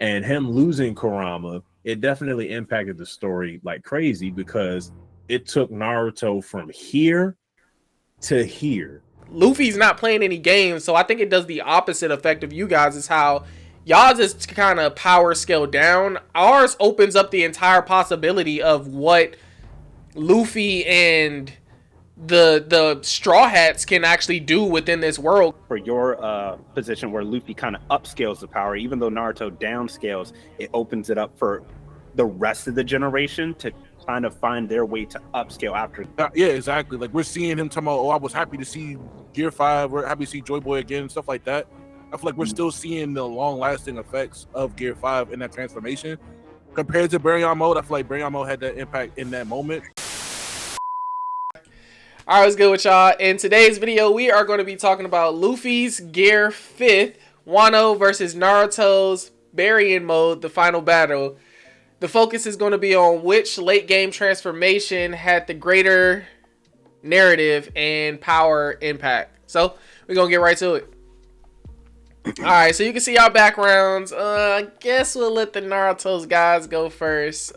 And him losing Kurama, it definitely impacted the story like crazy because it took Naruto from here to here. Luffy's not playing any games, so I think it does the opposite effect of you guys. Is how y'all's is kind of power scale down. Ours opens up the entire possibility of what Luffy and the Straw Hats can actually do within this world. For your position where Luffy kind of upscales the power, even though Naruto downscales, it opens it up for the rest of the generation to kind of find their way to upscale after. Yeah, exactly. Like we're seeing him talking about, oh, I was happy to see Gear 5, we're happy to see Joy Boy again, stuff like that. I feel like we're still seeing the long-lasting effects of Gear 5 in that transformation. Compared to Baryon mode, I feel like Baryon mode had that impact in that moment. Alright, what's good with y'all? In today's video, we are going to be talking about Luffy's Gear 5th, Wano versus Naruto's Baryon mode, the final battle. The focus is going to be on which late game transformation had the greater narrative and power impact. So, we're going to get right to it. Alright, so you can see our backgrounds. I guess we'll let the Naruto's guys go first.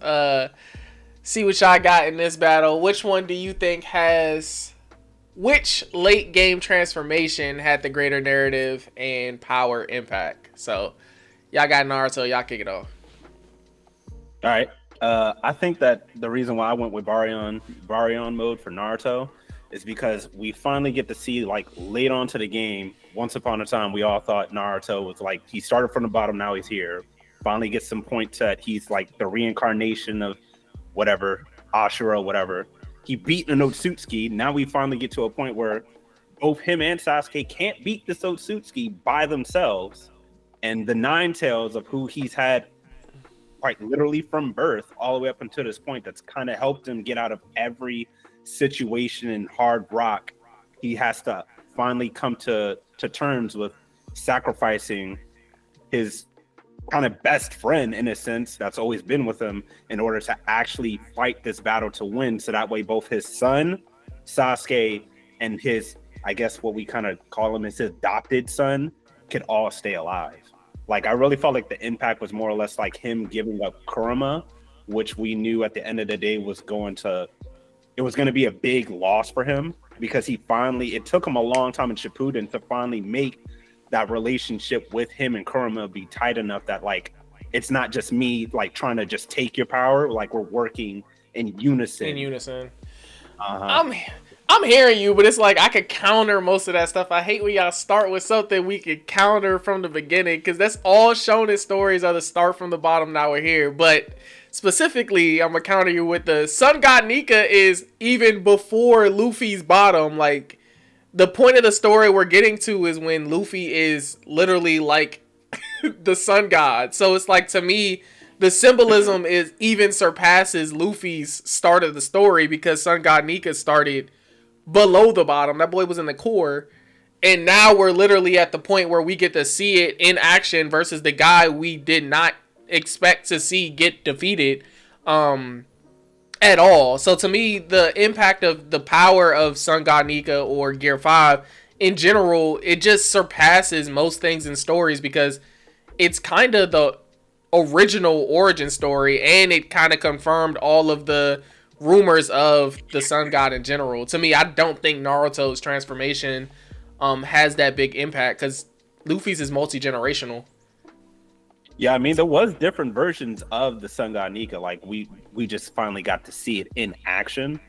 See what y'all got in this battle. Which one do you think has... Which late game transformation had the greater narrative and power impact? So, y'all got Naruto. Y'all kick it off. All right. I think that the reason why I went with Baryon mode for Naruto is because we finally get to see, like, late on to the game, once upon a time, we all thought Naruto was like, he started from the bottom, now he's here. Finally gets some points that he's like the reincarnation of whatever, Ashura, whatever. He beat an Otsutsuki. Now we finally get to a point where both him and Sasuke can't beat this Otsutsuki by themselves. And the nine tails of who he's had quite literally from birth all the way up until this point, that's kind of helped him get out of every situation in hard rock. He has to finally come to terms with sacrificing his kind of best friend, in a sense, that's always been with him, in order to actually fight this battle to win. So that way both his son Sasuke and his, I guess what we kind of call him, is his adopted son, could all stay alive. Like, I really felt like the impact was more or less like him giving up Kurama, which we knew at the end of the day was going to be a big loss for him, because it took him a long time in Shippuden to finally make that relationship with him and Kurama be tight enough that, like, it's not just me, like, trying to just take your power, like, we're working in unison. I'm hearing you, but it's like I could counter most of that stuff. I hate when y'all start with something we could counter from the beginning, because that's all shown in stories are the start from the bottom, now we're here. But specifically, I'm gonna counter you with the Sun God Nika is even before Luffy's bottom. Like, the point of the story we're getting to is when Luffy is literally like the sun god. So it's like, to me, the symbolism is even surpasses Luffy's start of the story, because Sun God Nika started below the bottom. That boy was in the core. And now we're literally at the point where we get to see it in action versus the guy we did not expect to see get defeated at all. So to me, the impact of the power of Sun God Nika or Gear 5 in general, it just surpasses most things in stories, because it's kind of the original origin story, and it kind of confirmed all of the rumors of the Sun God in general. To me, I don't think Naruto's transformation has that big impact, because Luffy's is multi-generational. Yeah, I mean, there was different versions of the Sun God Nika. Like, we just finally got to see it in action.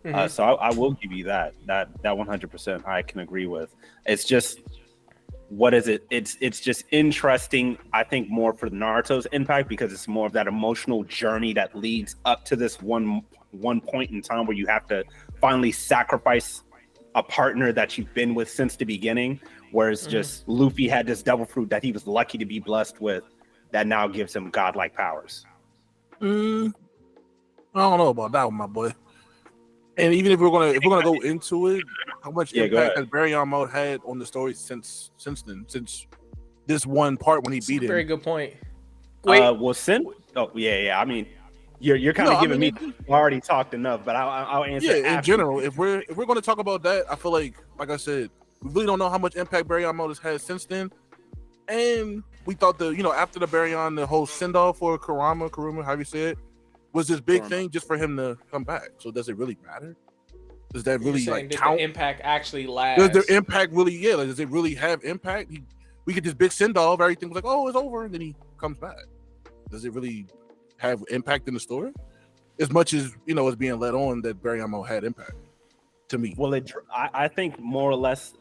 Mm-hmm. So I will give you that 100% I can agree with. It's just, what is it? It's just interesting, I think, more for Naruto's impact, because it's more of that emotional journey that leads up to this one point in time where you have to finally sacrifice a partner that you've been with since the beginning. Whereas just Luffy had this devil fruit that he was lucky to be blessed with, that now gives him godlike powers. I don't know about that one, my boy. And even if we're gonna go into it, how much impact has Baryon mode had on the story since this one part when he beat him? Very good point. Wait, I mean, you're kind of giving me. Already talked enough, but I'll answer. Yeah, in general, if we're going to talk about that, I feel like I said, we really don't know how much impact Baryon mode has had since then. And we thought after the Baryon, the whole send off for Kurama, however you say it, was this big thing just for him to come back. So does it really matter? Does that really did count? The impact actually last? Does the impact really? Yeah, does it really have impact? We get this big send off. Everything was like, oh, it's over, and then he comes back. Does it really have impact in the story? As much as it's being led on that Baryon had impact to me. Well, I think more or less,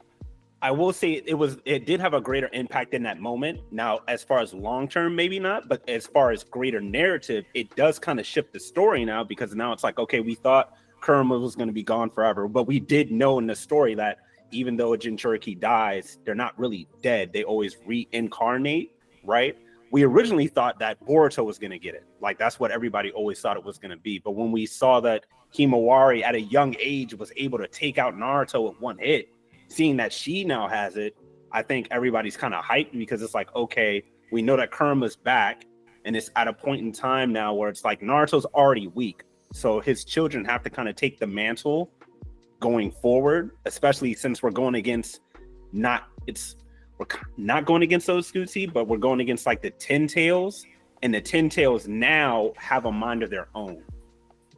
I will say it did have a greater impact in that moment. Now, as far as long term, maybe not, but as far as greater narrative, it does kind of shift the story now, because now it's like, okay, we thought Kurama was going to be gone forever, but we did know in the story that even though a Jinchuriki dies, they're not really dead. They always reincarnate, right? We originally thought that Boruto was going to get it. Like, that's what everybody always thought it was going to be. But when we saw that Himawari at a young age was able to take out Naruto with one hit, seeing that she now has it, I think everybody's kind of hyped, because it's like, okay, we know that Kurama's back, and it's at a point in time now where it's like Naruto's already weak. So his children have to kind of take the mantle going forward, especially since we're going against we're not going against those Scootsy, but we're going against like the Ten Tails, and the Ten Tails now have a mind of their own.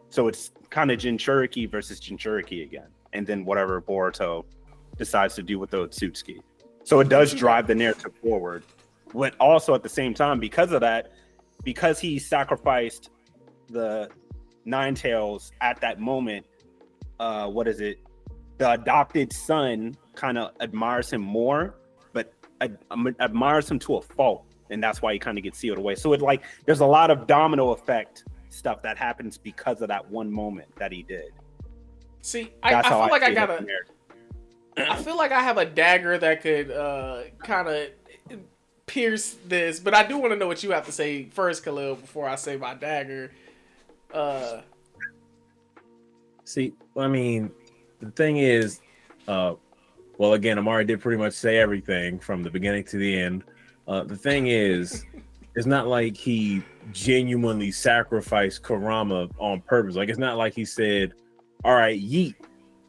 So it's kind of Jinchuriki versus Jinchuriki again, and then whatever Boruto decides to do with the Otsutsuki. So it does drive the narrative forward. But also at the same time, because of that, because he sacrificed the Nine Tails at that moment, the adopted son kind of admires him more, but admires him to a fault, and that's why he kind of gets sealed away. So there's a lot of domino effect stuff that happens because of that one moment that he did. See, I feel like I feel like I have a dagger that could kind of pierce this, but I do want to know what you have to say first, Khalil, before I say my dagger. See, I mean, the thing is, well, again, Amari did pretty much say everything from the beginning to the end. The thing is, it's not like he genuinely sacrificed Kurama on purpose. Like, it's not like he said, all right, yeet.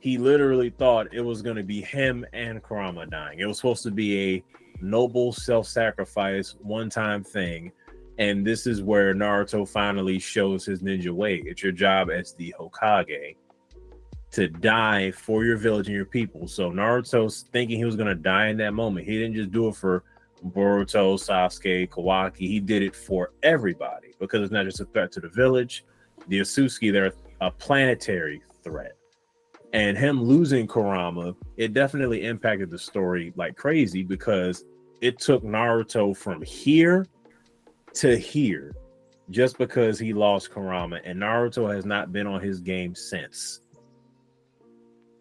He literally thought it was going to be him and Kurama dying. It was supposed to be a noble self-sacrifice, one-time thing. And this is where Naruto finally shows his ninja way. It's your job as the Hokage to die for your village and your people. So Naruto's thinking he was going to die in that moment. He didn't just do it for Boruto, Sasuke, Kawaki. He did it for everybody, because it's not just a threat to the village. The Otsutsuki, they're a planetary threat. And him losing Kurama, it definitely impacted the story like crazy, because it took Naruto from here to here just because he lost Kurama, and Naruto has not been on his game since.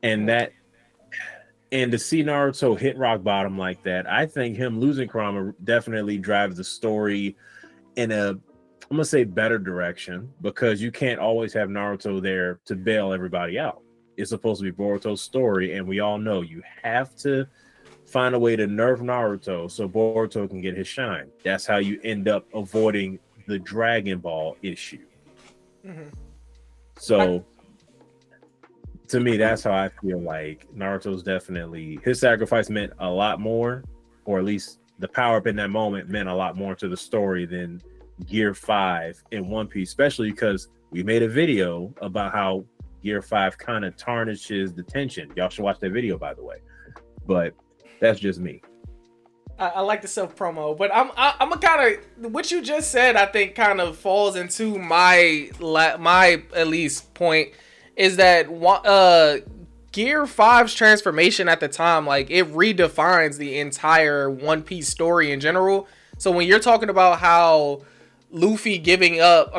And to see Naruto hit rock bottom like that, I think him losing Kurama definitely drives the story in I'm gonna say better direction, because you can't always have Naruto there to bail everybody out. It's supposed to be Boruto's story, and we all know you have to find a way to nerf Naruto so Boruto can get his shine. That's how you end up avoiding the Dragon Ball issue. Mm-hmm. So, to me, that's how I feel like Naruto's definitely, his sacrifice meant a lot more, or at least the power up in that moment meant a lot more to the story than Gear 5 in One Piece, especially because we made a video about how Gear 5 kind of tarnishes the tension. Y'all should watch that video, by the way. But that's just me. I like the self promo, but I'm a kind of, what you just said, I think kind of falls into my at least point, is that Gear 5's transformation at the time, like, it redefines the entire One Piece story in general. So when you're talking about how Naruto giving up,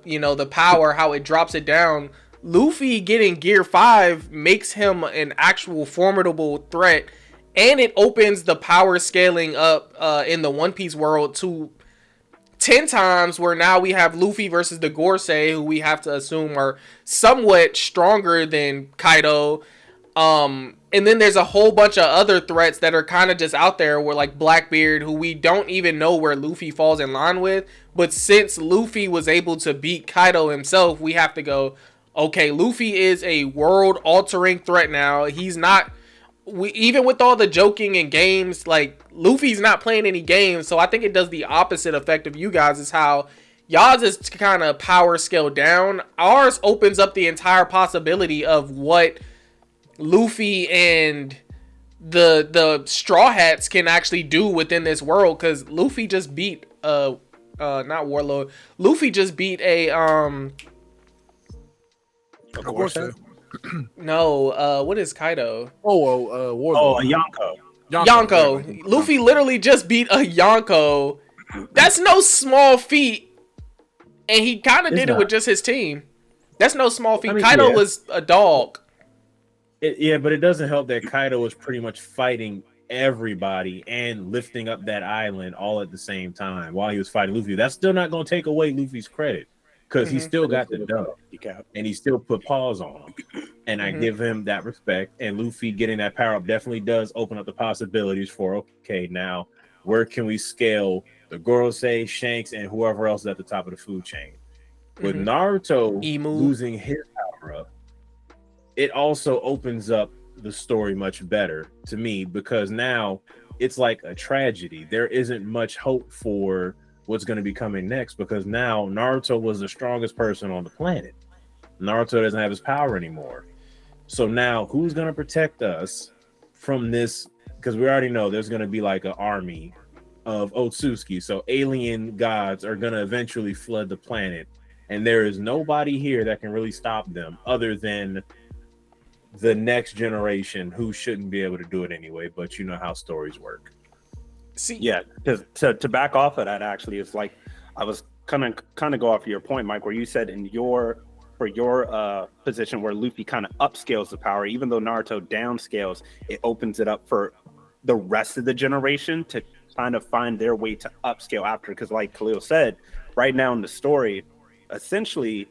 the power, how it drops it down, Luffy getting Gear 5 makes him an actual formidable threat, and it opens the power scaling up in the One Piece world to 10 times, where now we have Luffy versus the Gorosei, who we have to assume are somewhat stronger than Kaido. And then there's a whole bunch of other threats that are kind of just out there, where like Blackbeard, who we don't even know where Luffy falls in line with. But since Luffy was able to beat Kaido himself, we have to go, okay, Luffy is a world-altering threat now. He's not even with all the joking and games, like Luffy's not playing any games, so I think it does the opposite effect of you guys. Is how y'all's is kind of power scale down. Ours opens up the entire possibility of what Luffy and the Straw Hats can actually do within this world, because Luffy just beat not Warlord. Luffy just beat a Of course. no, what is Kaido? Warlord. Yonko. Yonko. Luffy literally just beat a Yonko. That's no small feat, and he kind of did it with just his team. That's no small feat. Kaido was a dog. But it doesn't help that Kaido was pretty much fighting everybody and lifting up that island all at the same time while he was fighting Luffy. That's still not going to take away Luffy's credit, because he still got the dub and he still put paws on him. And I give him that respect. And Luffy getting that power up definitely does open up the possibilities for, okay, now where can we scale the Gorosei, Shanks, and whoever else is at the top of the food chain? With Naruto losing his power up, it also opens up the story much better to me, because now it's like a tragedy. There isn't much hope for what's going to be coming next, because now Naruto was the strongest person on the planet. Naruto doesn't have his power anymore. So now who's going to protect us from this? Because we already know there's going to be like an army of Otsutsuki. So alien gods are going to eventually flood the planet. And there is nobody here that can really stop them other than the next generation, who shouldn't be able to do it anyway. But you know how stories work. Yeah, because to back off of that, actually, it's like I was kind of go off of your point, Mike, where you said for your position where Luffy kind of upscales the power, even though Naruto downscales, it opens it up for the rest of the generation to kind of find their way to upscale after. Because like Khalil said, right now in the story, essentially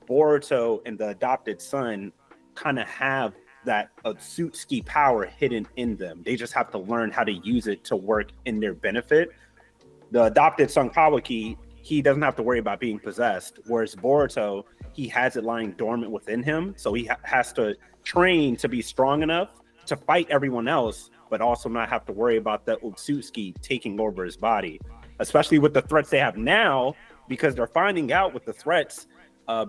Boruto and the adopted son kind of have that Otsutsuki power hidden in them. They just have to learn how to use it to work in their benefit. The adopted son Kawaki, he doesn't have to worry about being possessed, whereas Boruto, he has it lying dormant within him, so he has to train to be strong enough to fight everyone else, but also not have to worry about the Otsutsuki taking over his body, especially with the threats they have now, because they're finding out with the threats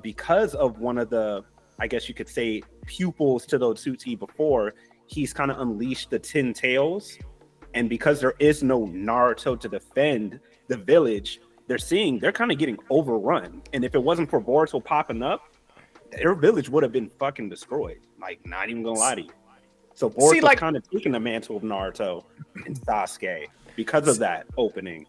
because of one of the, I guess you could say, pupils to the Otsutsuki before, he's kind of unleashed the 10 tails. And because there is no Naruto to defend the village, they're kind of getting overrun. And if it wasn't for Boruto popping up, their village would have been fucking destroyed. Like, not even gonna lie to you. So Boruto's kind of taking the mantle of Naruto and Sasuke because of that opening.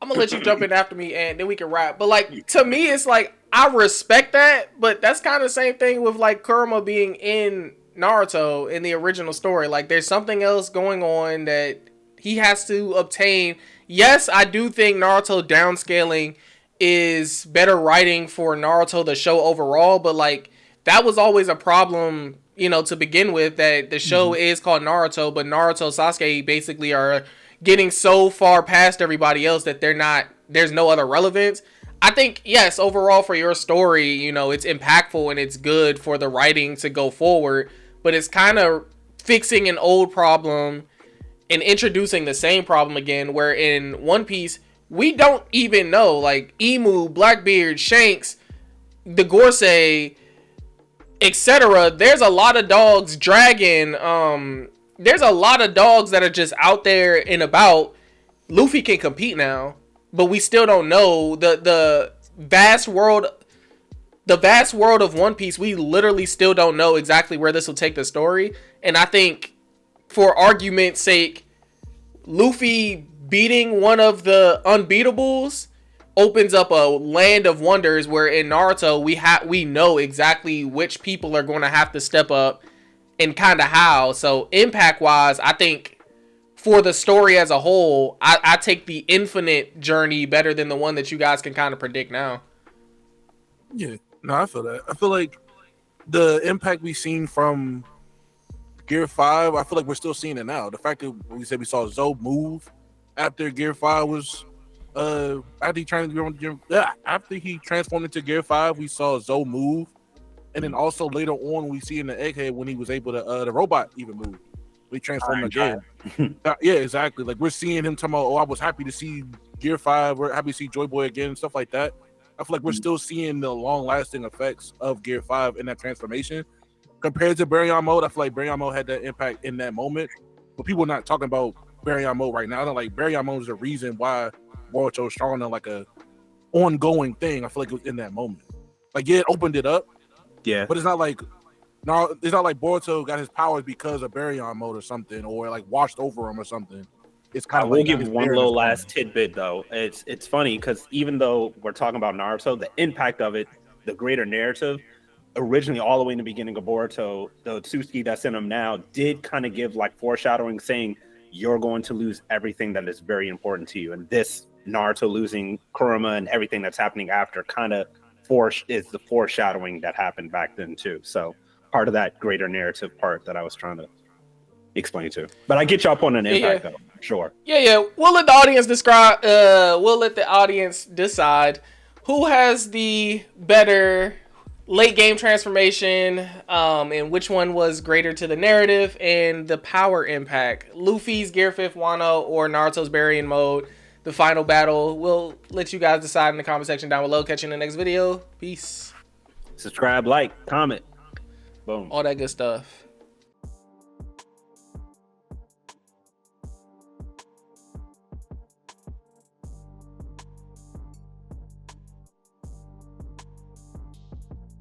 I'm gonna let you jump in after me, and then we can wrap. But like, to me, it's like, I respect that, but that's kind of the same thing with like Kurama being in Naruto in the original story. Like, there's something else going on that he has to obtain. Yes, I do think Naruto downscaling is better writing for Naruto the show overall, but like, that was always a problem, you know, to begin with, that the show is called Naruto, but Naruto, Sasuke basically are getting so far past everybody else that there's no other relevance. I think, yes, overall for your story, you know, it's impactful and it's good for the writing to go forward, but it's kind of fixing an old problem and introducing the same problem again, where in One Piece, we don't even know, like, Emu, Blackbeard, Shanks, the Gorosei, etc. There's a lot of dogs, Dragon, there's a lot of dogs that are just out there and about. Luffy can compete now, but we still don't know the vast world of One Piece. We literally still don't know exactly where this will take the story. And I think, for argument's sake, Luffy beating one of the unbeatables opens up a land of wonders, where in Naruto we know exactly which people are going to have to step up and kind of how. So impact wise, I think for the story as a whole, I take the infinite journey better than the one that you guys can kind of predict now. Yeah, no, I feel that. I feel like the impact we've seen from Gear 5, I feel like we're still seeing it now. The fact that we said we saw Zoe move after Gear 5 was after he transformed into Gear 5, we saw Zoe move. And then also later on, we see in the Egghead when he was able to, the robot even move. We transformed Iron again. Yeah, exactly. Like we're seeing him talking about, oh, I was happy to see Gear 5, we're happy to see Joy Boy again, stuff like that. I feel like we're still seeing the long-lasting effects of Gear 5 in that transformation. Compared to Baryon mode, I feel like Baryon mode had that impact in that moment. But people are not talking about Baryon mode right now. Like Baryon mode is the reason why Boruto is strong on like a ongoing thing. I feel like it was in that moment. Like yeah, it opened it up. Yeah. But it's not like Boruto got his powers because of Baryon mode or something, or like washed over him or something. It's kind I of will like give one little last tidbit though. It's funny because even though we're talking about Naruto, the impact of it, the greater narrative, originally all the way in the beginning of Boruto, the Tsuki that's in him now did kind of give like foreshadowing, saying you're going to lose everything that is very important to you, and this Naruto losing Kurama and everything that's happening after kind of is the foreshadowing that happened back then too. So part of that greater narrative part that I was trying to explain to. But I get your point on impact though, sure. Yeah. We'll let the audience describe. We'll let the audience decide who has the better late game transformation, and which one was greater to the narrative and the power impact. Luffy's Gear 5 Wano or Naruto's Baryon mode. The final battle. We'll let you guys decide in the comment section down below. Catch you in the next video. Peace. Subscribe, like, comment. Boom. All that good stuff.